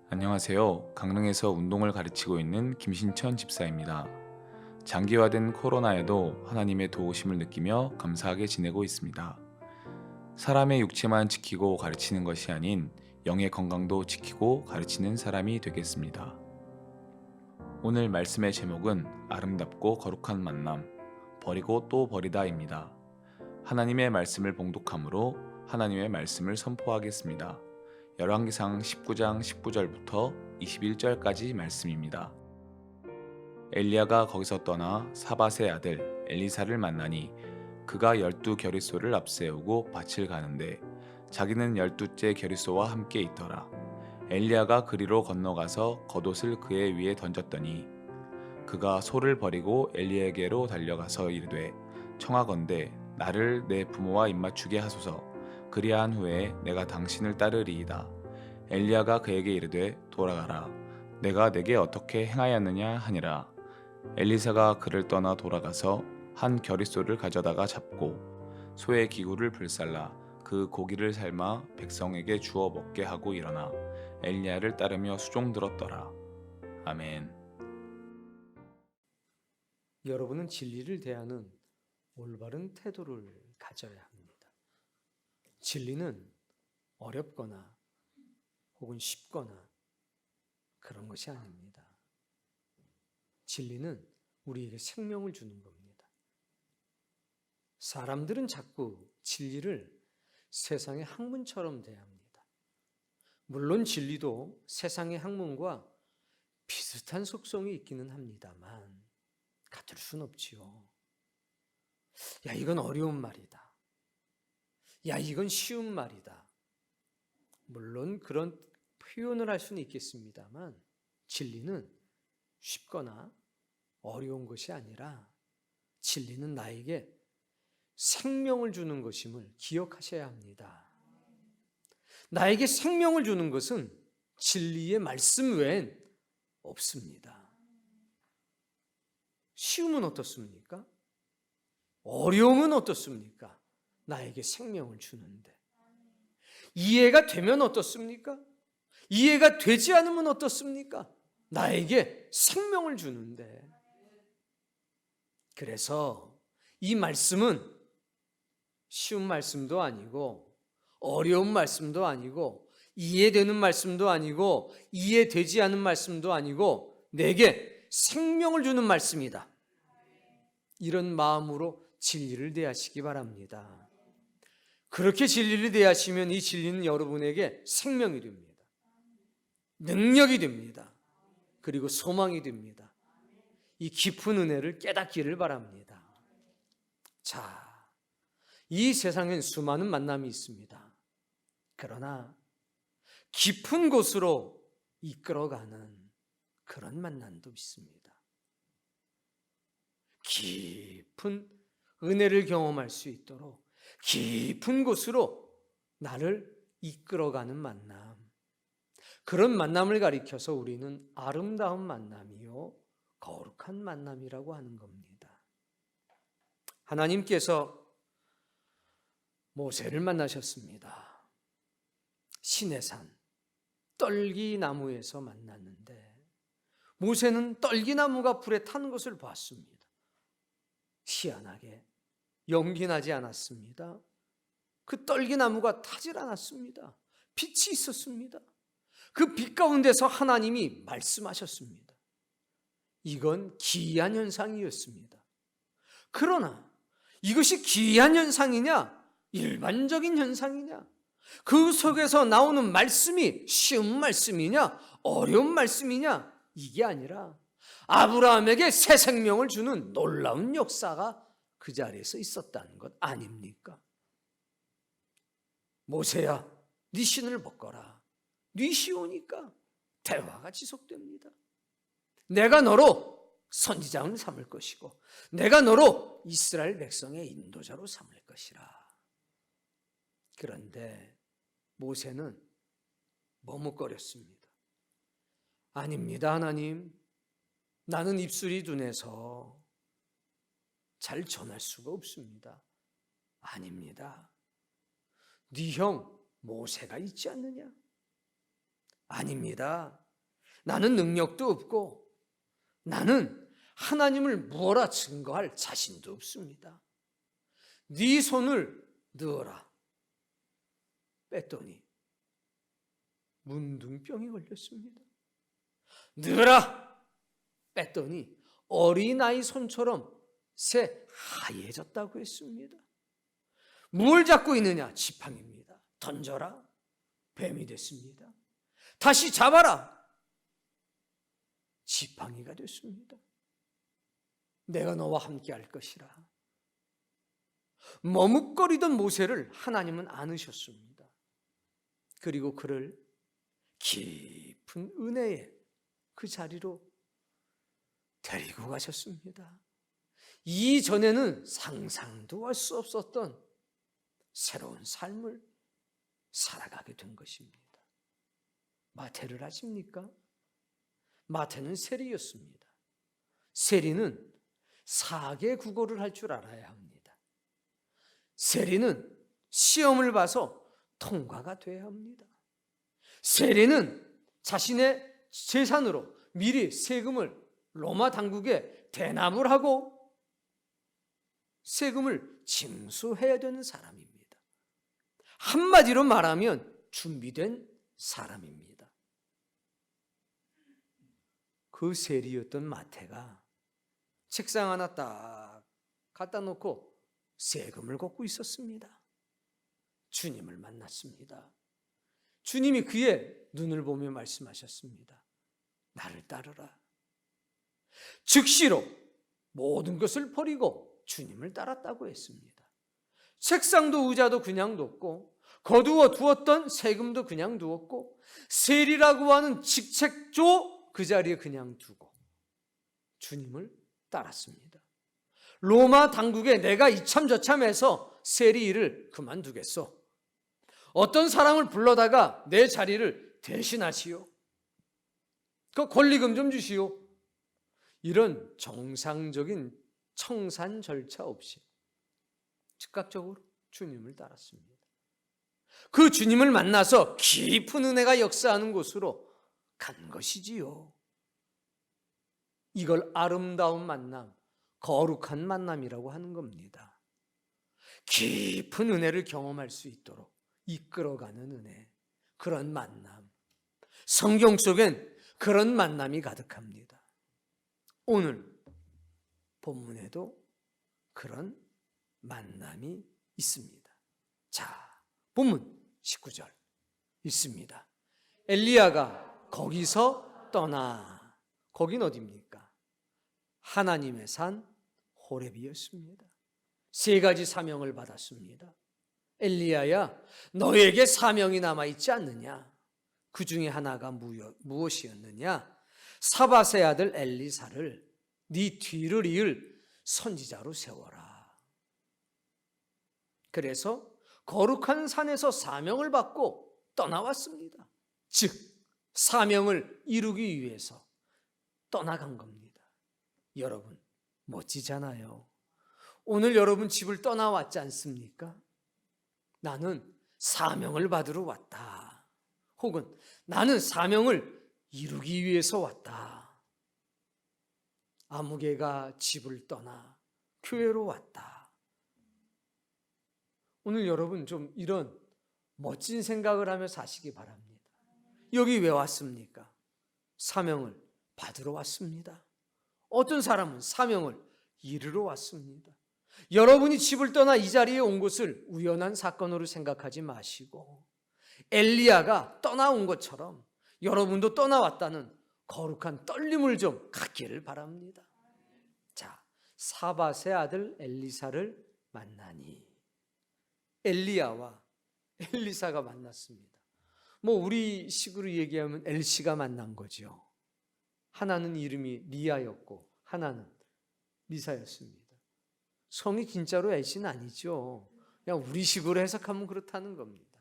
안녕하세요. 강릉에서 운동을 가르치고 있는 김신천 집사입니다. 장기화된 코로나에도 하나님의 도우심을 느끼며 감사하게 지내고 있습니다. 사람의 육체만 지키고 가르치는 것이 아닌 영의 건강도 지키고 가르치는 사람이 되겠습니다. 오늘 말씀의 제목은 아름답고 거룩한 만남, 버리고 또 버리다입니다. 하나님의 말씀을 봉독함으로 하나님의 말씀을 선포하겠습니다. 열왕기상 19장 19절부터 21절까지 말씀입니다. 엘리야가 거기서 떠나 사밧의 아들 엘리사를 만나니 그가 12겨리소를 앞세우고 밭을 가는데 자기는 12째 겨리소와 함께 있더라. 엘리야가 그리로 건너가서 겉옷을 그의 위에 던졌더니 그가 소를 버리고 엘리야에게로 달려가서 이르되 청하건대 나를 내 부모와 입맞추게 하소서. 그리한 후에 내가 당신을 따르리이다. 엘리야가 그에게 이르되 돌아가라. 내가 내게 어떻게 행하였느냐 하니라. 엘리사가 그를 떠나 돌아가서 한 겨릿소를 가져다가 잡고 소의 기구를 불살라 그 고기를 삶아 백성에게 주어 먹게 하고 일어나 엘리야를 따르며 수종들었더라. 아멘. 여러분은 진리를 대하는 올바른 태도를 가져야 합니다. 진리는 어렵거나 혹은 쉽거나 그런 것이 아닙니다. 진리는 우리에게 생명을 주는 겁니다. 사람들은 자꾸 진리를 세상의 학문처럼 대합니다. 물론 진리도 세상의 학문과 비슷한 속성이 있기는 합니다만 같을 순 없지요. 야, 이건 어려운 말이다. 야, 이건 쉬운 말이다. 물론 그런 표현을 할 수는 있겠습니다만 진리는 쉽거나 어려운 것이 아니라 진리는 나에게 생명을 주는 것임을 기억하셔야 합니다. 나에게 생명을 주는 것은 진리의 말씀 외엔 없습니다. 쉬움은 어떻습니까? 어려움은 어떻습니까? 나에게 생명을 주는데. 이해가 되면 어떻습니까? 이해가 되지 않으면 어떻습니까? 나에게 생명을 주는데. 그래서 이 말씀은 쉬운 말씀도 아니고 어려운 말씀도 아니고 이해되는 말씀도 아니고 이해되지 않은 말씀도 아니고 내게 생명을 주는 말씀이다. 이런 마음으로 진리를 대하시기 바랍니다. 그렇게 진리를 대하시면 이 진리는 여러분에게 생명이 됩니다. 능력이 됩니다. 그리고 소망이 됩니다. 이 깊은 은혜를 깨닫기를 바랍니다. 자, 이 세상엔 수많은 만남이 있습니다. 그러나 깊은 곳으로 이끌어가는 그런 만남도 있습니다. 깊은 은혜를 경험할 수 있도록 깊은 곳으로 나를 이끌어가는 만남. 그런 만남을 가리켜서 우리는 아름다운 만남이요 거룩한 만남이라고 하는 겁니다. 하나님께서 모세를 만나셨습니다. 시내산 떨기나무에서 만났는데 모세는 떨기나무가 불에 타는 것을 봤습니다. 희한하게 연기 나지 않았습니다. 그 떨기나무가 타질 않았습니다. 빛이 있었습니다. 그 빛 가운데서 하나님이 말씀하셨습니다. 이건 기이한 현상이었습니다. 그러나 이것이 기이한 현상이냐? 일반적인 현상이냐? 그 속에서 나오는 말씀이 쉬운 말씀이냐? 어려운 말씀이냐? 이게 아니라 아브라함에게 새 생명을 주는 놀라운 역사가 그 자리에서 있었다는 것 아닙니까? 모세야, 네 신을 벗거라. 네 시오니까 대화가 지속됩니다. 내가 너로 선지자를 삼을 것이고 내가 너로 이스라엘 백성의 인도자로 삼을 것이라. 그런데 모세는 머뭇거렸습니다. 아닙니다, 하나님. 나는 입술이 둔해서 잘 전할 수가 없습니다. 아닙니다. 네 형 모세가 있지 않느냐? 아닙니다. 나는 능력도 없고 나는 하나님을 무어라 증거할 자신도 없습니다. 네 손을 넣어라. 뺐더니 문둥병이 걸렸습니다. 넣어라. 뺐더니 어린아이 손처럼 새 하얘졌다고 했습니다. 뭘 잡고 있느냐? 지팡이입니다. 던져라. 뱀이 됐습니다. 다시 잡아라. 지팡이가 됐습니다. 내가 너와 함께 할 것이라. 머뭇거리던 모세를 하나님은 안으셨습니다. 그리고 그를 깊은 은혜의 그 자리로 데리고 가셨습니다. 이전에는 상상도 할 수 없었던 새로운 삶을 살아가게 된 것입니다. 마태를 아십니까? 마태는 세리였습니다. 세리는 4개 국어를 할 줄 알아야 합니다. 세리는 시험을 봐서 통과가 돼야 합니다. 세리는 자신의 재산으로 미리 세금을 로마 당국에 대납을 하고 세금을 징수해야 되는 사람입니다. 한마디로 말하면 준비된 사람입니다. 그 세리였던 마태가 책상 하나 딱 갖다 놓고 세금을 걷고 있었습니다. 주님을 만났습니다. 주님이 그의 눈을 보며 말씀하셨습니다. 나를 따르라. 즉시로 모든 것을 버리고 주님을 따랐다고 했습니다. 책상도 의자도 그냥 뒀고 거두어 두었던 세금도 그냥 두었고 세리라고 하는 직책조 그 자리에 그냥 두고 주님을 따랐습니다. 로마 당국에 내가 이참저참해서 세리 일을 그만두겠소. 어떤 사람을 불러다가 내 자리를 대신하시오. 그 권리금 좀 주시오. 이런 정상적인 청산 절차 없이 즉각적으로 주님을 따랐습니다. 그 주님을 만나서 깊은 은혜가 역사하는 곳으로 간 것이지요. 이걸 아름다운 만남, 거룩한 만남이라고 하는 겁니다. 깊은 은혜를 경험할 수 있도록 이끌어가는 은혜, 그런 만남. 성경 속엔 그런 만남이 가득합니다. 오늘 본문에도 그런 만남이 있습니다. 자, 본문 19절 있습니다. 엘리야가 거기서 떠나. 거긴 어디입니까? 하나님의 산 호렙이었습니다. 3가지 사명을 받았습니다. 엘리야야, 너에게 사명이 남아있지 않느냐? 그 중에 하나가 무엇이었느냐? 사밧의 아들 엘리사를 네 뒤를 이을 선지자로 세워라. 그래서 거룩한 산에서 사명을 받고 떠나왔습니다. 즉 사명을 이루기 위해서 떠나간 겁니다. 여러분 멋지잖아요. 오늘 여러분 집을 떠나왔지 않습니까? 나는 사명을 받으러 왔다. 혹은 나는 사명을 이루기 위해서 왔다. 아무개가 집을 떠나 교회로 왔다. 오늘 여러분 좀 이런 멋진 생각을 하며 사시기 바랍니다. 여기 왜 왔습니까? 사명을 받으러 왔습니다. 어떤 사람은 사명을 이루러 왔습니다. 여러분이 집을 떠나 이 자리에 온 것을 우연한 사건으로 생각하지 마시고 엘리야가 떠나온 것처럼 여러분도 떠나왔다는 거룩한 떨림을 좀 갖기를 바랍니다. 자, 사밧의 아들 엘리사를 만나니 엘리야와 엘리사가 만났습니다. 뭐 우리 식으로 얘기하면 엘씨가 만난 거죠. 하나는 이름이 리아였고 하나는 리사였습니다. 성이 진짜로 엘씨는 아니죠. 그냥 우리 식으로 해석하면 그렇다는 겁니다.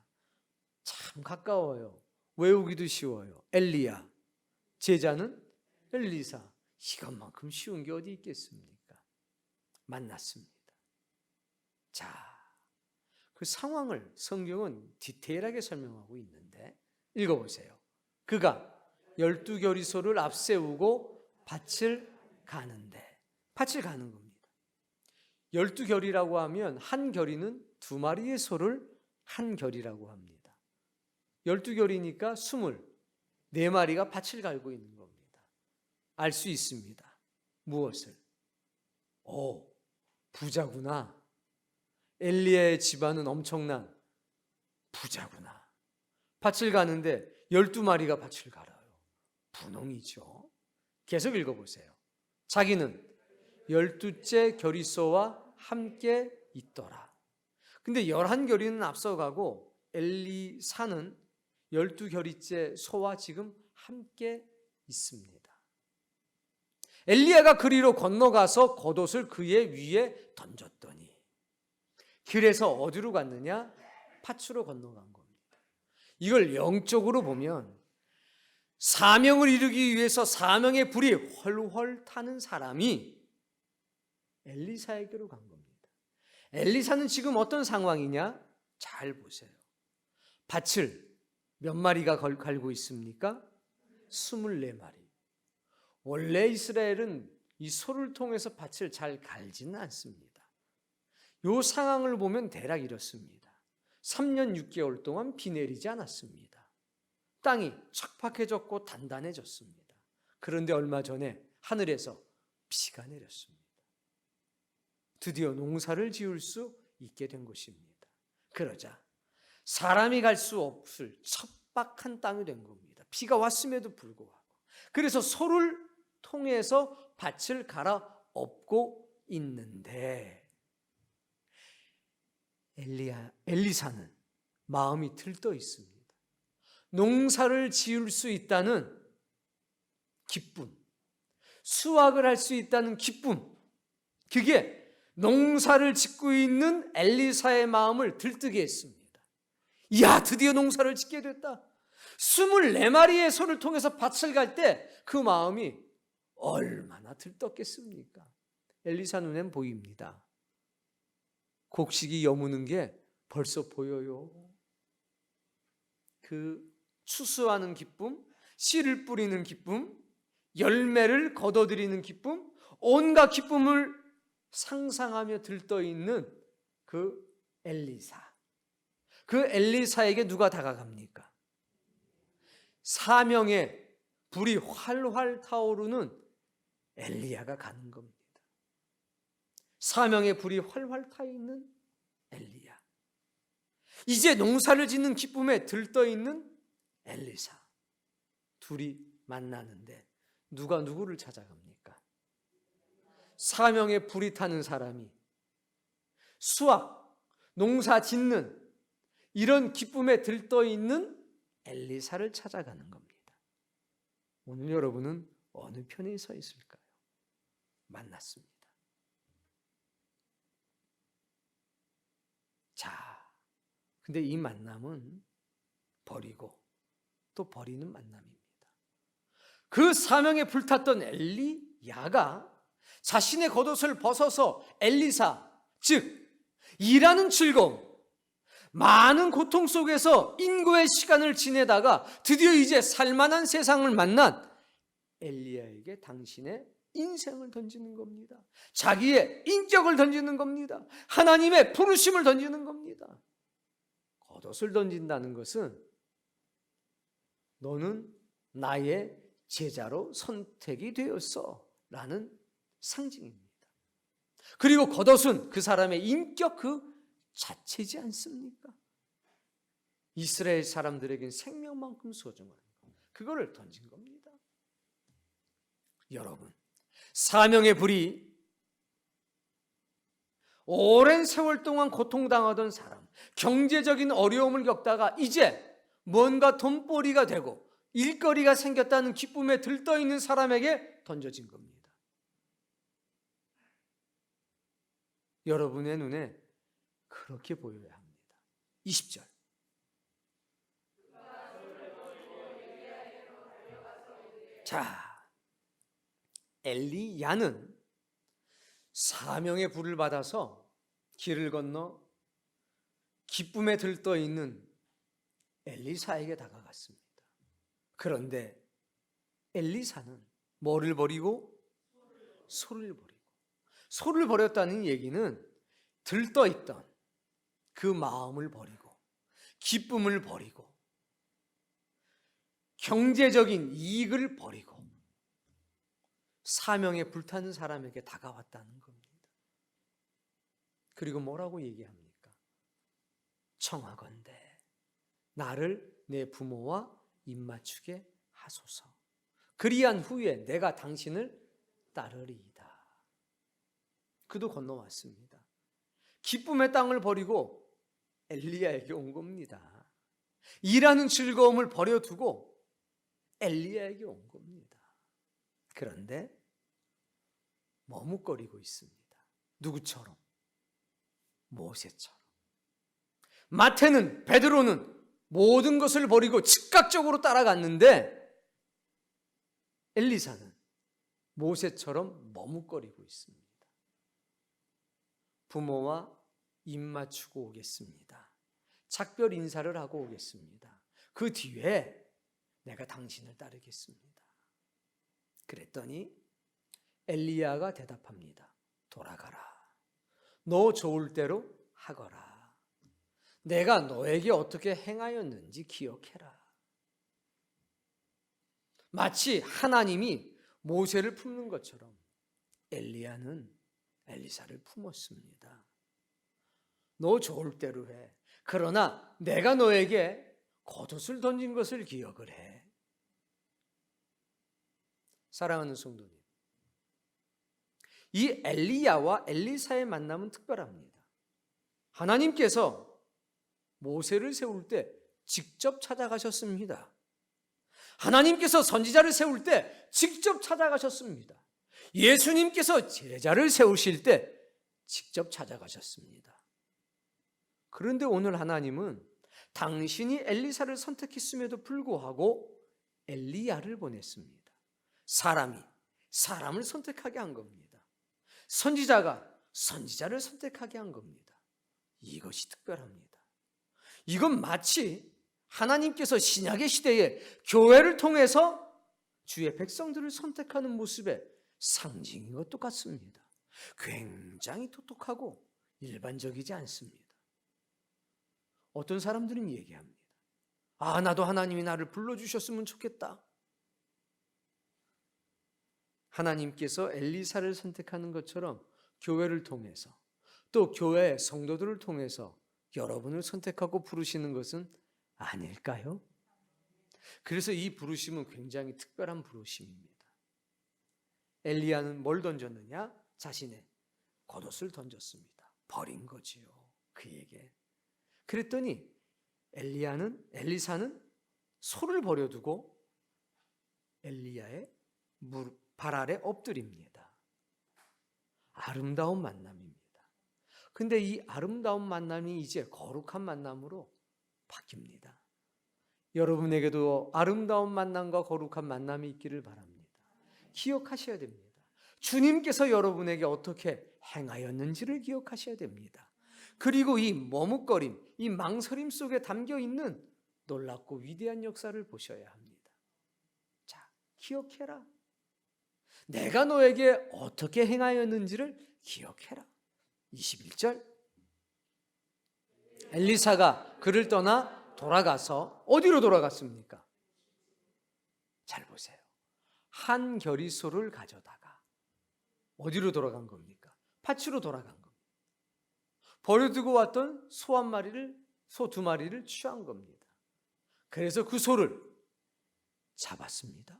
참 가까워요. 외우기도 쉬워요. 엘리야, 제자는 엘리사. 이것만큼 쉬운 게 어디 있겠습니까? 만났습니다. 자, 그 상황을 성경은 디테일하게 설명하고 있는데 읽어보세요. 그가 12겨리소를 앞세우고 밭을 가는데, 밭을 가는 겁니다. 12겨리라고 하면 한 겨리는 2마리의 소를 한 겨리라고 합니다. 12겨리니까 24마리가 밭을 갈고 있는 겁니다. 알 수 있습니다. 무엇을? 부자구나. 엘리야의 집안은 엄청난 부자구나. 밭을 가는데 12마리가 밭을 갈아요. 분홍이죠. 계속 읽어보세요. 자기는 12째 겨리소와 함께 있더라. 근데 11겨리는 앞서가고 엘리사는 12겨리째 소와 지금 함께 있습니다. 엘리야가 그리로 건너가서 겉옷을 그의 위에 던졌더니, 그래서 어디로 갔느냐? 팥으로 건너간 겁니다. 이걸 영적으로 보면 사명을 이루기 위해서 사명의 불이 훨훨 타는 사람이 엘리사에게로 간 겁니다. 엘리사는 지금 어떤 상황이냐? 잘 보세요. 밭을 몇 마리가 갈고 있습니까? 24마리. 원래 이스라엘은 이 소를 통해서 밭을 잘 갈지는 않습니다. 이 상황을 보면 대략 이렇습니다. 3년 6개월 동안 비 내리지 않았습니다. 땅이 척박해졌고 단단해졌습니다. 그런데 얼마 전에 하늘에서 비가 내렸습니다. 드디어 농사를 지을 수 있게 된 것입니다. 그러자 사람이 갈 수 없을 척박한 땅이 된 겁니다. 비가 왔음에도 불구하고. 그래서 소를 통해서 밭을 갈아엎고 있는데, 엘리사는 마음이 들떠 있습니다. 농사를 지을 수 있다는 기쁨, 수확을 할 수 있다는 기쁨, 그게 농사를 짓고 있는 엘리사의 마음을 들뜨게 했습니다. 이야, 드디어 농사를 짓게 됐다. 24마리의 소를 통해서 밭을 갈 때 그 마음이 얼마나 들떴겠습니까? 엘리사 눈엔 보입니다. 곡식이 여무는 게 벌써 보여요. 그 추수하는 기쁨, 씨를 뿌리는 기쁨, 열매를 거둬들이는 기쁨, 온갖 기쁨을 상상하며 들떠 있는 그 엘리사. 그 엘리사에게 누가 다가갑니까? 사명의 불이 활활 타오르는 엘리야가 가는 겁니다. 사명의 불이 활활 타 있는 엘리야. 이제 농사를 짓는 기쁨에 들떠 있는 엘리사. 둘이 만나는데 누가 누구를 찾아갑니까? 사명의 불이 타는 사람이 수확, 농사 짓는 이런 기쁨에 들떠 있는 엘리사를 찾아가는 겁니다. 오늘 여러분은 어느 편에 서 있을까요? 만났습니다. 자, 근데 이 만남은 버리고 또 버리는 만남입니다. 그 사명에 불탔던 엘리야가 자신의 겉옷을 벗어서 엘리사, 즉 일하는 즐거움, 많은 고통 속에서 인고의 시간을 지내다가 드디어 이제 살만한 세상을 만난 엘리야에게 당신의 인생을 던지는 겁니다. 자기의 인격을 던지는 겁니다. 하나님의 부르심을 던지는 겁니다. 겉옷을 던진다는 것은 너는 나의 제자로 선택이 되었어 라는 상징입니다. 그리고 겉옷은 그 사람의 인격 그 자체지 않습니까? 이스라엘 사람들에겐 생명만큼 소중한 그거를 던진 겁니다. 여러분, 사명의 불이 오랜 세월 동안 고통당하던 사람, 경제적인 어려움을 겪다가 이제 뭔가 돈벌이가 되고 일거리가 생겼다는 기쁨에 들떠 있는 사람에게 던져진 겁니다. 여러분의 눈에 그렇게 보여야 합니다. 20절. 자, 엘리야는 사명의 불을 받아서 길을 건너 기쁨에 들떠 있는 엘리사에게 다가갔습니다. 그런데 엘리사는 뭐를 버리고? 소를 버리고. 소를 버렸다는 얘기는 들떠있던 그 마음을 버리고, 기쁨을 버리고, 경제적인 이익을 버리고 사명에 불타는 사람에게 다가왔다는 겁니다. 그리고 뭐라고 얘기합니까? 청하건대 나를 내 부모와 입맞추게 하소서. 그리한 후에 내가 당신을 따르리이다. 그도 건너왔습니다. 기쁨의 땅을 버리고 엘리야에게 온 겁니다. 일하는 즐거움을 버려두고 엘리야에게 온 겁니다. 그런데 머뭇거리고 있습니다. 누구처럼? 모세처럼. 마태는, 베드로는 모든 것을 버리고 즉각적으로 따라갔는데 엘리사는 모세처럼 머뭇거리고 있습니다. 부모와 입 맞추고 오겠습니다. 작별 인사를 하고 오겠습니다. 그 뒤에 내가 당신을 따르겠습니다. 그랬더니 엘리야가 대답합니다. 돌아가라. 너 좋을 대로 하거라. 내가 너에게 어떻게 행하였는지 기억해라. 마치 하나님이 모세를 품는 것처럼 엘리야는 엘리사를 품었습니다. 너 좋을 대로 해. 그러나 내가 너에게 겉옷을 던진 것을 기억을 해. 사랑하는 성도님, 이 엘리야와 엘리사의 만남은 특별합니다. 하나님께서 모세를 세울 때 직접 찾아가셨습니다. 하나님께서 선지자를 세울 때 직접 찾아가셨습니다. 예수님께서 제자를 세우실 때 직접 찾아가셨습니다. 그런데 오늘 하나님은 당신이 엘리사를 선택했음에도 불구하고 엘리야를 보냈습니다. 사람이 사람을 선택하게 한 겁니다. 선지자가 선지자를 선택하게 한 겁니다. 이것이 특별합니다. 이건 마치 하나님께서 신약의 시대에 교회를 통해서 주의 백성들을 선택하는 모습의 상징인 것 똑같습니다. 굉장히 똑똑하고 일반적이지 않습니다. 어떤 사람들은 얘기합니다. 나도 하나님이 나를 불러주셨으면 좋겠다. 하나님께서 엘리사를 선택하는 것처럼 교회를 통해서 또 교회 성도들을 통해서 여러분을 선택하고 부르시는 것은 아닐까요? 그래서 이 부르심은 굉장히 특별한 부르심입니다. 엘리야는 뭘 던졌느냐? 자신의 겉옷을 던졌습니다. 버린 거지요, 그에게. 그랬더니 엘리사는 소를 버려두고 엘리야의 발 아래 엎드립니다. 아름다운 만남입니다. 근데 이 아름다운 만남이 이제 거룩한 만남으로 바뀝니다. 여러분에게도 아름다운 만남과 거룩한 만남이 있기를 바랍니다. 기억하셔야 됩니다. 주님께서 여러분에게 어떻게 행하였는지를 기억하셔야 됩니다. 그리고 이 머뭇거림, 이 망설임 속에 담겨있는 놀랍고 위대한 역사를 보셔야 합니다. 자, 기억해라. 내가 너에게 어떻게 행하였는지를 기억해라. 21절, 엘리사가 그를 떠나 돌아가서 어디로 돌아갔습니까? 잘 보세요. 한 겨리소를 가져다가 어디로 돌아간 겁니까? 밭으로 돌아간 겁니다. 버려두고 왔던 소 한 마리를, 소 두 마리를 취한 겁니다. 그래서 그 소를 잡았습니다.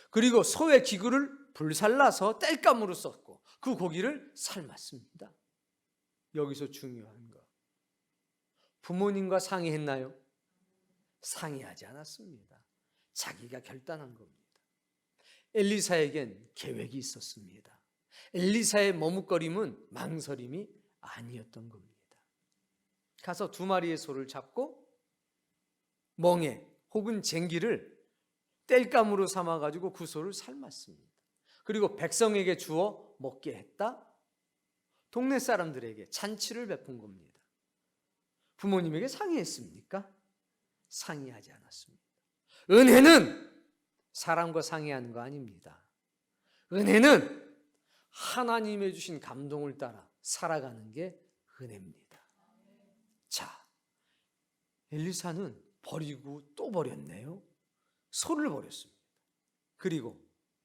그리고 소의 기구를 불살라서 땔감으로 썼고 그 고기를 삶았습니다. 여기서 중요한 거, 부모님과 상의했나요? 상의하지 않았습니다. 자기가 결단한 겁니다. 엘리사에겐 계획이 있었습니다. 엘리사의 머뭇거림은 망설임이 아니었던 겁니다. 가서 두 마리의 소를 잡고 멍에 혹은 쟁기를 땔감으로 삼아가지고 그 소를 삶았습니다. 그리고 백성에게 주어 먹게 했다. 동네 사람들에게 잔치를 베푼 겁니다. 부모님에게 상의했습니까? 상의하지 않았습니다. 은혜는 사람과 상의하는 거 아닙니다. 은혜는 하나님의 주신 감동을 따라 살아가는 게 은혜입니다. 자, 엘리사는 버리고 또 버렸네요. 소를 버렸습니다. 그리고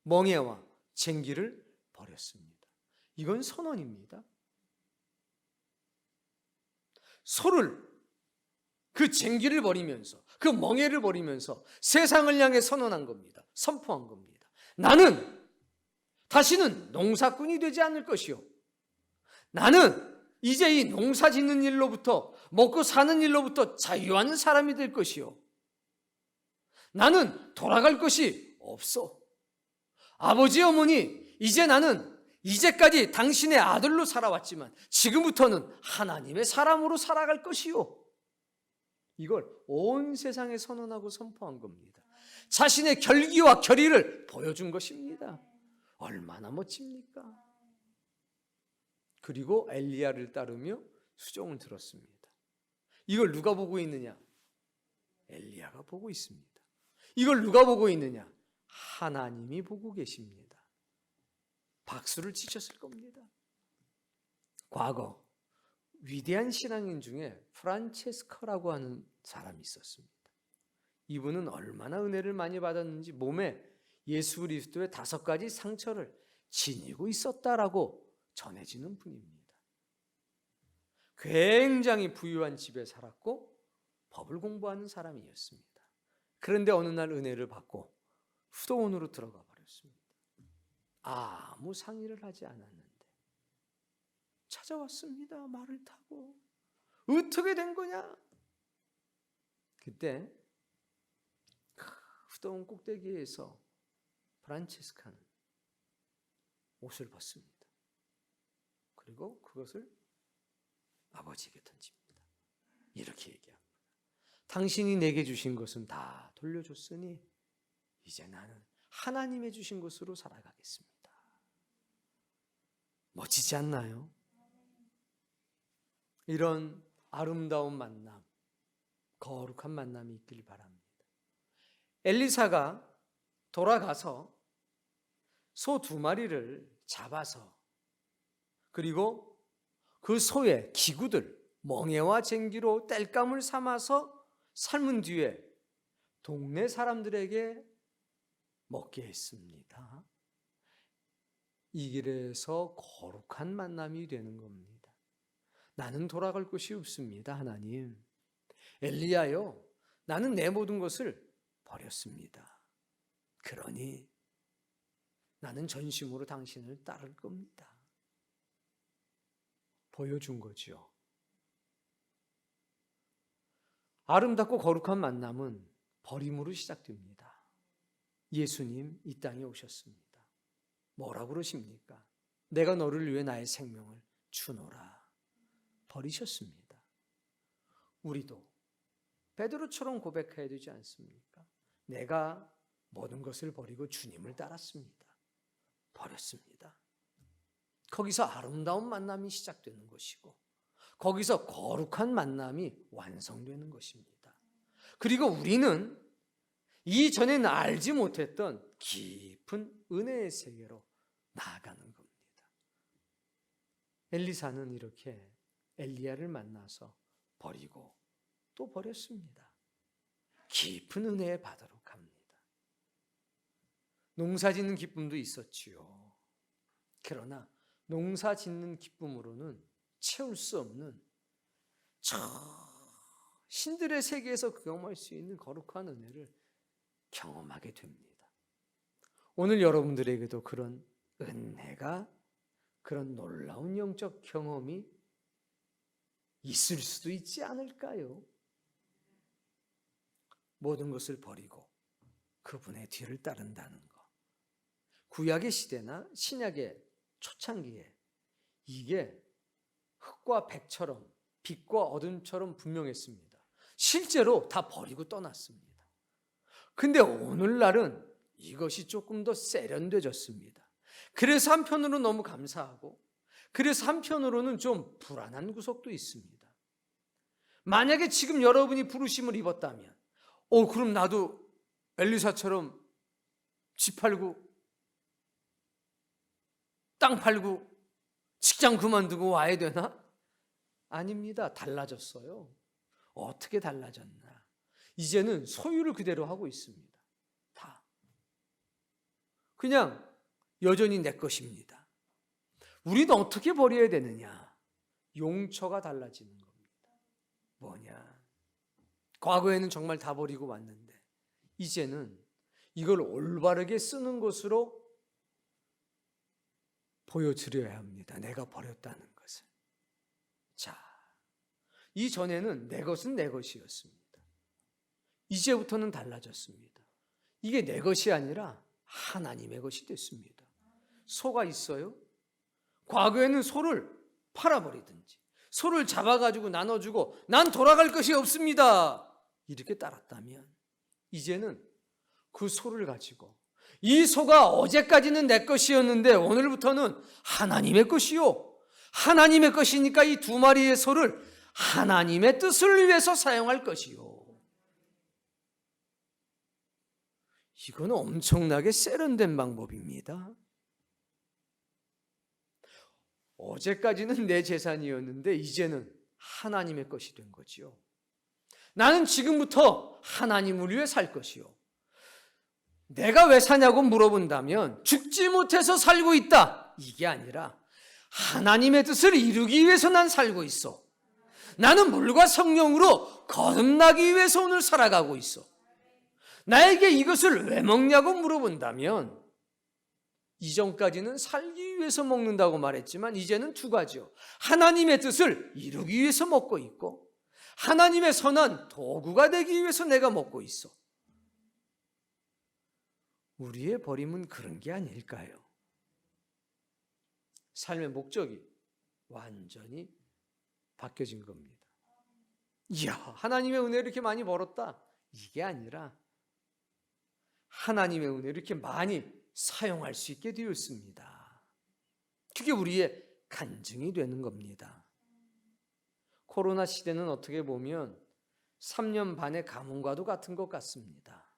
멍에와 쟁기를 버렸습니다. 이건 선언입니다. 소를, 그 쟁기를 버리면서, 그 멍에를 버리면서 세상을 향해 선언한 겁니다. 선포한 겁니다. 나는 다시는 농사꾼이 되지 않을 것이요, 나는 이제 이 농사 짓는 일로부터, 먹고 사는 일로부터 자유한 사람이 될 것이요, 나는 돌아갈 것이 없어. 아버지 어머니, 이제 나는 이제까지 당신의 아들로 살아왔지만 지금부터는 하나님의 사람으로 살아갈 것이요. 이걸 온 세상에 선언하고 선포한 겁니다. 자신의 결기와 결의를 보여준 것입니다. 얼마나 멋집니까? 그리고 엘리야를 따르며 수종을 들었습니다. 이걸 누가 보고 있느냐? 엘리야가 보고 있습니다. 이걸 누가 보고 있느냐? 하나님이 보고 계십니다. 박수를 치셨을 겁니다. 과거 위대한 신앙인 중에 프란체스코라고 하는 사람이 있었습니다. 이분은 얼마나 은혜를 많이 받았는지 몸에 예수 그리스도의 5가지 상처를 지니고 있었다라고 전해지는 분입니다. 굉장히 부유한 집에 살았고 법을 공부하는 사람이었습니다. 그런데 어느 날 은혜를 받고 수도원으로 들어가 버렸습니다. 아무 상의를 하지 않았는데 찾아왔습니다. 말을 타고. 어떻게 된 거냐? 그때 수도원 꼭대기에서 프란체스카는 옷을 벗습니다. 그리고 그것을 아버지에게 던집니다. 이렇게 얘기합니다. 당신이 내게 주신 것은 다 돌려줬으니 이제 나는 하나님의 주신 것으로 살아가겠습니다. 멋지지 않나요? 이런 아름다운 만남, 거룩한 만남이 있길 바랍니다. 엘리사가 돌아가서 소 2마리를 잡아서, 그리고 그 소의 기구들, 멍에와 쟁기로 땔감을 삼아서 삶은 뒤에 동네 사람들에게 먹게 했습니다. 이 길에서 거룩한 만남이 되는 겁니다. 나는 돌아갈 곳이 없습니다, 하나님. 엘리야요, 나는 내 모든 것을 버렸습니다. 그러니 나는 전심으로 당신을 따를 겁니다. 보여준 거죠. 아름답고 거룩한 만남은 버림으로 시작됩니다. 예수님 이 땅에 오셨습니다. 뭐라고 그러십니까? 내가 너를 위해 나의 생명을 주노라. 버리셨습니다. 우리도 베드로처럼 고백해야 되지 않습니까? 내가 모든 것을 버리고 주님을 따랐습니다. 버렸습니다. 거기서 아름다운 만남이 시작되는 것이고, 거기서 거룩한 만남이 완성되는 것입니다. 그리고 우리는 이전에는 알지 못했던 깊은 은혜의 세계로 나아가는 겁니다. 엘리사는 이렇게 엘리야를 만나서 버리고 또 버렸습니다. 깊은 은혜에 받도록 합니다. 농사 짓는 기쁨도 있었지요. 그러나 농사 짓는 기쁨으로는 채울 수 없는 저 신들의 세계에서 경험할 수 있는 거룩한 은혜를 경험하게 됩니다. 오늘 여러분들에게도 그런 은혜가, 그런 놀라운 영적 경험이 있을 수도 있지 않을까요? 모든 것을 버리고 그분의 뒤를 따른다는 것. 구약의 시대나 신약의 초창기에 이게 흙과 백처럼, 빛과 어둠처럼 분명했습니다. 실제로 다 버리고 떠났습니다. 근데 오늘날은 이것이 조금 더 세련되어졌습니다. 그래서 한편으로는 너무 감사하고, 그래서 한편으로는 좀 불안한 구석도 있습니다. 만약에 지금 여러분이 부르심을 입었다면, 그럼 나도 엘리사처럼 집 팔고 땅 팔고 직장 그만두고 와야 되나? 아닙니다. 달라졌어요. 어떻게 달라졌나? 이제는 소유를 그대로 하고 있습니다. 다. 그냥 여전히 내 것입니다. 우리도 어떻게 버려야 되느냐? 용처가 달라지는 겁니다. 뭐냐? 과거에는 정말 다 버리고 왔는데 이제는 이걸 올바르게 쓰는 것으로 보여드려야 합니다. 내가 버렸다는 것을. 자, 이전에는 내 것은 내 것이었습니다. 이제부터는 달라졌습니다. 이게 내 것이 아니라 하나님의 것이 됐습니다. 소가 있어요? 과거에는 소를 팔아버리든지 소를 잡아가지고 나눠주고 난 돌아갈 것이 없습니다. 이렇게 따랐다면 이제는 그 소를 가지고 이 소가 어제까지는 내 것이었는데 오늘부터는 하나님의 것이요. 하나님의 것이니까 이 두 마리의 소를 하나님의 뜻을 위해서 사용할 것이요. 이건 엄청나게 세련된 방법입니다. 어제까지는 내 재산이었는데 이제는 하나님의 것이 된 거지요. 나는 지금부터 하나님을 위해 살 것이요. 내가 왜 사냐고 물어본다면 죽지 못해서 살고 있다. 이게 아니라 하나님의 뜻을 이루기 위해서 난 살고 있어. 나는 물과 성령으로 거듭나기 위해서 오늘 살아가고 있어. 나에게 이것을 왜 먹냐고 물어본다면 이전까지는 살기 위해서 먹는다고 말했지만 이제는 두 가지요. 하나님의 뜻을 이루기 위해서 먹고 있고 하나님의 선한 도구가 되기 위해서 내가 먹고 있어. 우리의 버림은 그런 게 아닐까요? 삶의 목적이 완전히 바뀌어진 겁니다. 이야, 하나님의 은혜를 이렇게 많이 벌었다. 이게 아니라 하나님의 은혜를 이렇게 많이 사용할 수 있게 되었습니다. 그게 우리의 간증이 되는 겁니다. 코로나 시대는 어떻게 보면 3년 반의 가뭄과도 같은 것 같습니다.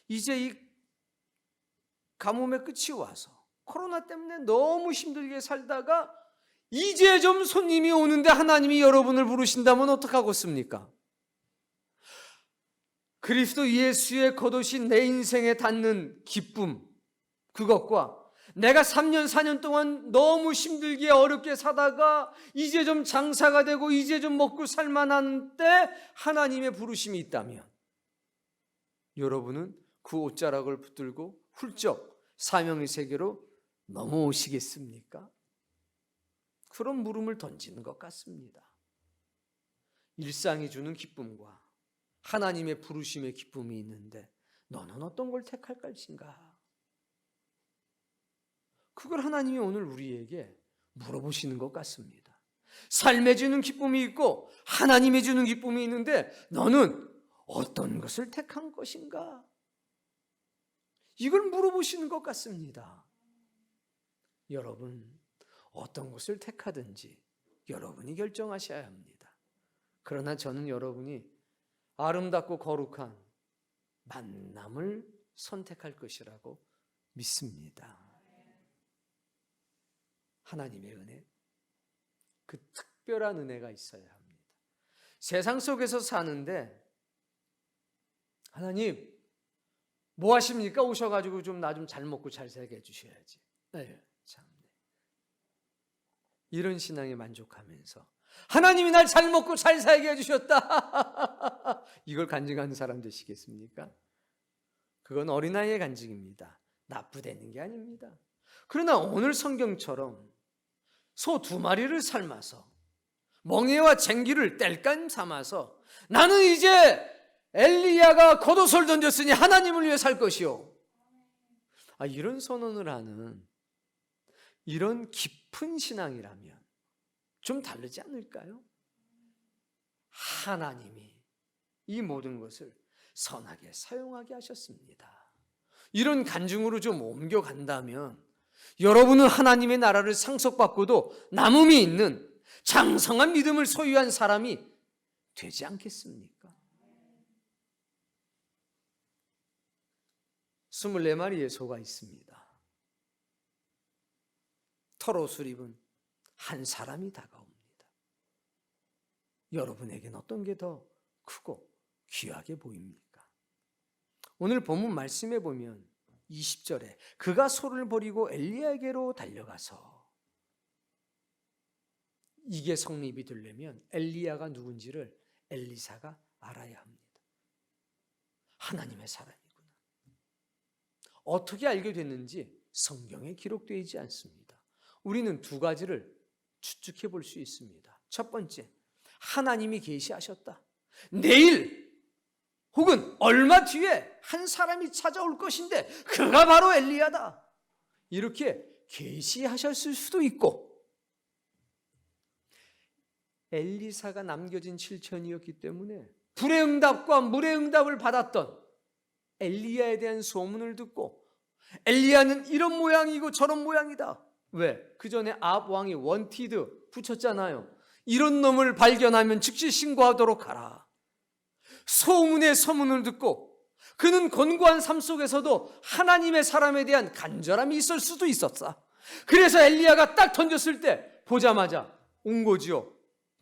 이제 이 가뭄의 끝이 와서 코로나 때문에 너무 힘들게 살다가 이제 좀 손님이 오는데 하나님이 여러분을 부르신다면 어떡하겠습니까? 그리스도 예수의 겉옷이 내 인생에 닿는 기쁨, 그것과 내가 3년, 4년 동안 너무 힘들게 어렵게 사다가 이제 좀 장사가 되고 이제 좀 먹고 살만한 때 하나님의 부르심이 있다면 여러분은 그 옷자락을 붙들고 훌쩍 사명의 세계로 넘어오시겠습니까? 그런 물음을 던지는 것 같습니다. 일상이 주는 기쁨과 하나님의 부르심의 기쁨이 있는데 너는 어떤 걸 택할 것인가? 그걸 하나님이 오늘 우리에게 물어보시는 것 같습니다. 삶에 주는 기쁨이 있고 하나님이 주는 기쁨이 있는데 너는 어떤 것을 택한 것인가? 이걸 물어보시는 것 같습니다. 여러분, 어떤 것을 택하든지 여러분이 결정하셔야 합니다. 그러나 저는 여러분이 아름답고 거룩한 만남을 선택할 것이라고 믿습니다. 하나님의 은혜, 그 특별한 은혜가 있어야 합니다. 세상 속에서 사는데 하나님 뭐 하십니까? 오셔가지고 좀 나 좀 잘 먹고 잘 살게 해주셔야지. 네, 참. 이런 신앙에 만족하면서 하나님이 날 잘 먹고 잘 살게 해주셨다. 이걸 간증하는 사람 되시겠습니까? 그건 어린아이의 간증입니다. 나쁘다는 게 아닙니다. 그러나 오늘 성경처럼 소 2마리를 삶아서 멍에와 쟁기를 땔감 삼아서 나는 이제 엘리야가 겉옷을 던졌으니 하나님을 위해 살 것이요. 이런 선언을 하는 이런 깊은 신앙이라면 좀 다르지 않을까요? 하나님이 이 모든 것을 선하게 사용하게 하셨습니다. 이런 간증으로 좀 옮겨간다면 여러분은 하나님의 나라를 상속받고도 남음이 있는 장성한 믿음을 소유한 사람이 되지 않겠습니까? 24마리의 소가 있습니다. 털옷을 입은 한 사람이 다가옵니다. 여러분에겐 어떤 게 더 크고 귀하게 보입니까? 오늘 본문 말씀에 보면 20절에 그가 소를 버리고 엘리야에게로 달려가서, 이게 성립이 되려면 엘리야가 누군지를 엘리사가 알아야 합니다. 하나님의 사람이구나. 어떻게 알게 됐는지 성경에 기록되어 있지 않습니다. 우리는 두 가지를 추측해 볼 수 있습니다. 첫 번째, 하나님이 계시하셨다. 내일 혹은 얼마 뒤에 한 사람이 찾아올 것인데 그가 바로 엘리야다. 이렇게 계시하셨을 수도 있고, 엘리사가 남겨진 7천이었기 때문에 불의 응답과 물의 응답을 받았던 엘리야에 대한 소문을 듣고 엘리야는 이런 모양이고 저런 모양이다. 왜? 그 전에 아합 왕이 원티드 붙였잖아요. 이런 놈을 발견하면 즉시 신고하도록 하라. 소문의 소문을 듣고 그는 권고한 삶 속에서도 하나님의 사람에 대한 간절함이 있을 수도 있었어. 그래서 엘리야가 딱 던졌을 때 보자마자 온 거지요.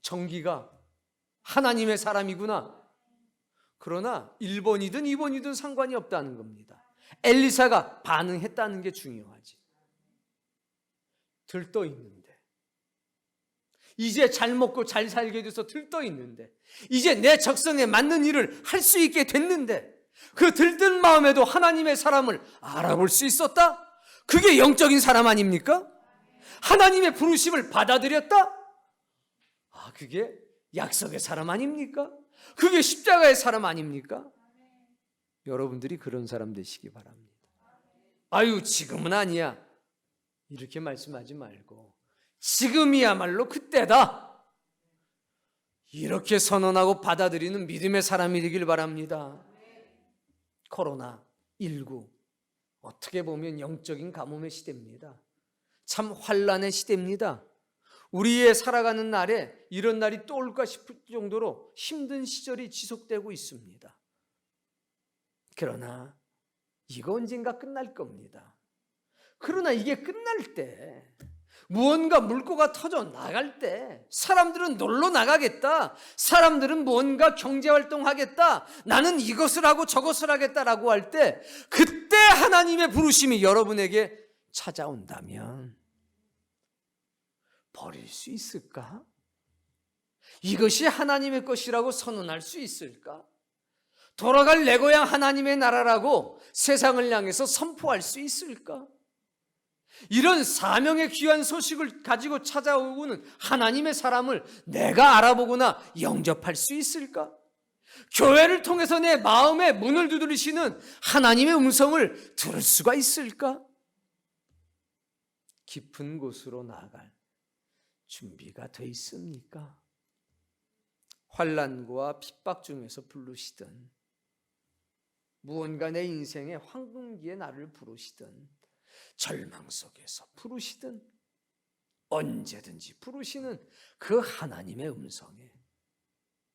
정기가 하나님의 사람이구나. 그러나 1번이든 2번이든 상관이 없다는 겁니다. 엘리사가 반응했다는 게 중요하지. 들떠 있는데, 이제 잘 먹고 잘 살게 돼서 들떠 있는데, 이제 내 적성에 맞는 일을 할 수 있게 됐는데, 그 들뜬 마음에도 하나님의 사람을 알아볼 수 있었다? 그게 영적인 사람 아닙니까? 하나님의 부르심을 받아들였다? 그게 약속의 사람 아닙니까? 그게 십자가의 사람 아닙니까? 여러분들이 그런 사람 되시기 바랍니다. 아유, 지금은 아니야, 이렇게 말씀하지 말고 지금이야말로 그때다, 이렇게 선언하고 받아들이는 믿음의 사람이 되길 바랍니다. 코로나19 어떻게 보면 영적인 가뭄의 시대입니다. 참 환난의 시대입니다. 우리의 살아가는 날에 이런 날이 또 올까 싶을 정도로 힘든 시절이 지속되고 있습니다. 그러나 이거 언젠가 끝날 겁니다. 그러나 이게 끝날 때, 무언가 물꼬가 터져 나갈 때 사람들은 놀러 나가겠다, 사람들은 무언가 경제활동하겠다, 나는 이것을 하고 저것을 하겠다라고 할 때, 그때 하나님의 부르심이 여러분에게 찾아온다면 버릴 수 있을까? 이것이 하나님의 것이라고 선언할 수 있을까? 돌아갈 내 고향 하나님의 나라라고 세상을 향해서 선포할 수 있을까? 이런 사명의 귀한 소식을 가지고 찾아오는 하나님의 사람을 내가 알아보거나 영접할 수 있을까? 교회를 통해서 내 마음의 문을 두드리시는 하나님의 음성을 들을 수가 있을까? 깊은 곳으로 나아갈 준비가 돼 있습니까? 환난과 핍박 중에서 부르시든, 무언가 내 인생의 황금기에 나를 부르시든, 절망 속에서 부르시든, 언제든지 부르시는 그 하나님의 음성에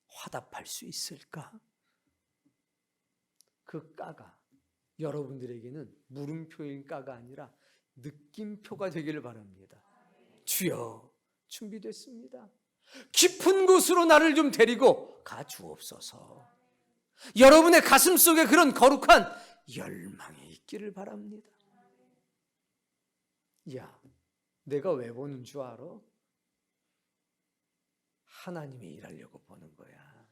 화답할 수 있을까? 그 까가 여러분들에게는 물음표인 까가 아니라 느낌표가 되기를 바랍니다. 주여, 준비됐습니다. 깊은 곳으로 나를 좀 데리고 가 주옵소서. 여러분의 가슴 속에 그런 거룩한 열망이 있기를 바랍니다. 야, 내가 왜 보는 줄 알아? 하나님이 일하려고 보는 거야.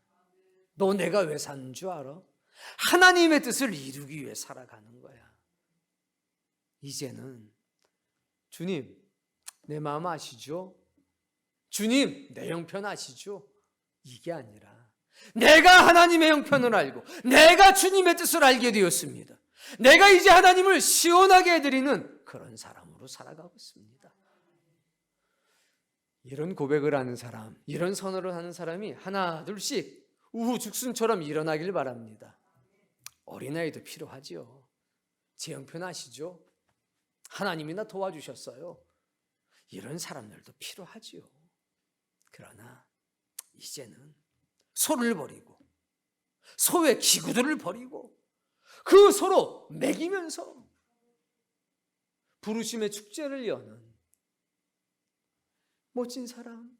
너 내가 왜 사는 줄 알아? 하나님의 뜻을 이루기 위해 살아가는 거야. 이제는 주님, 내 마음 아시죠? 주님, 내 형편 아시죠? 이게 아니라 내가 하나님의 형편을 알고 내가 주님의 뜻을 알게 되었습니다. 내가 이제 하나님을 시원하게 해드리는 그런 사람으로 살아가고 있습니다. 이런 고백을 하는 사람, 이런 선언을 하는 사람이 하나 둘씩 우후죽순처럼 일어나길 바랍니다. 어린아이도 필요하지요. 제 형편 아시죠? 하나님이나 도와주셨어요. 이런 사람들도 필요하지요. 그러나 이제는 소를 버리고 소의 기구들을 버리고 그 서로 먹이면서 부르심의 축제를 여는 멋진 사람,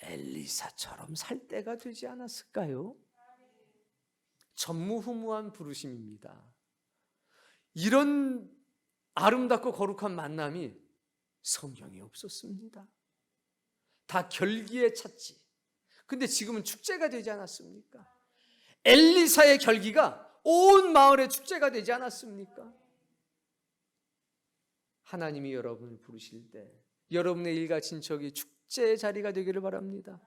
엘리사처럼 살 때가 되지 않았을까요? 전무후무한 부르심입니다. 이런 아름답고 거룩한 만남이 성경에 없었습니다. 다 결기에 찼지. 근데 지금은 축제가 되지 않았습니까? 엘리사의 결기가 온 마을의 축제가 되지 않았습니까? 하나님이 여러분을 부르실 때 여러분의 일가 친척이 축제의 자리가 되기를 바랍니다.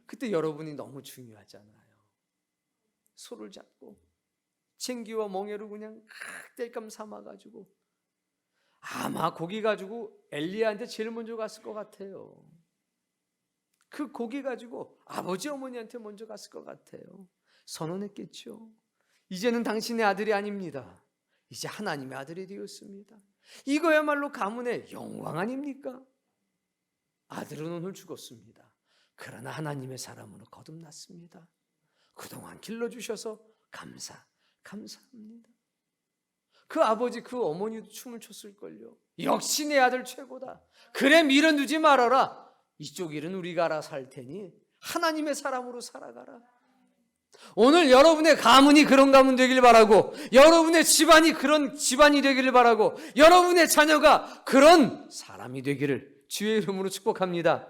그때 여러분이 너무 중요하잖아요. 손을 잡고 챙기와 멍에로 그냥 뗄감 삼아가지고 아마 고기 가지고 엘리야한테 제일 먼저 갔을 것 같아요. 그 고기 가지고 아버지 어머니한테 먼저 갔을 것 같아요. 선언했겠죠. 이제는 당신의 아들이 아닙니다. 이제 하나님의 아들이 되었습니다. 이거야말로 가문의 영광 아닙니까? 아들은 오늘 죽었습니다. 그러나 하나님의 사람으로 거듭났습니다. 그동안 길러주셔서 감사합니다. 그 아버지 그 어머니도 춤을 췄을걸요. 역시 내 아들 최고다. 그래 밀어두지 말아라. 이쪽 일은 우리가 알아서 할 테니 하나님의 사람으로 살아가라. 오늘 여러분의 가문이 그런 가문 되길 바라고, 여러분의 집안이 그런 집안이 되기를 바라고, 여러분의 자녀가 그런 사람이 되기를 주의 이름으로 축복합니다.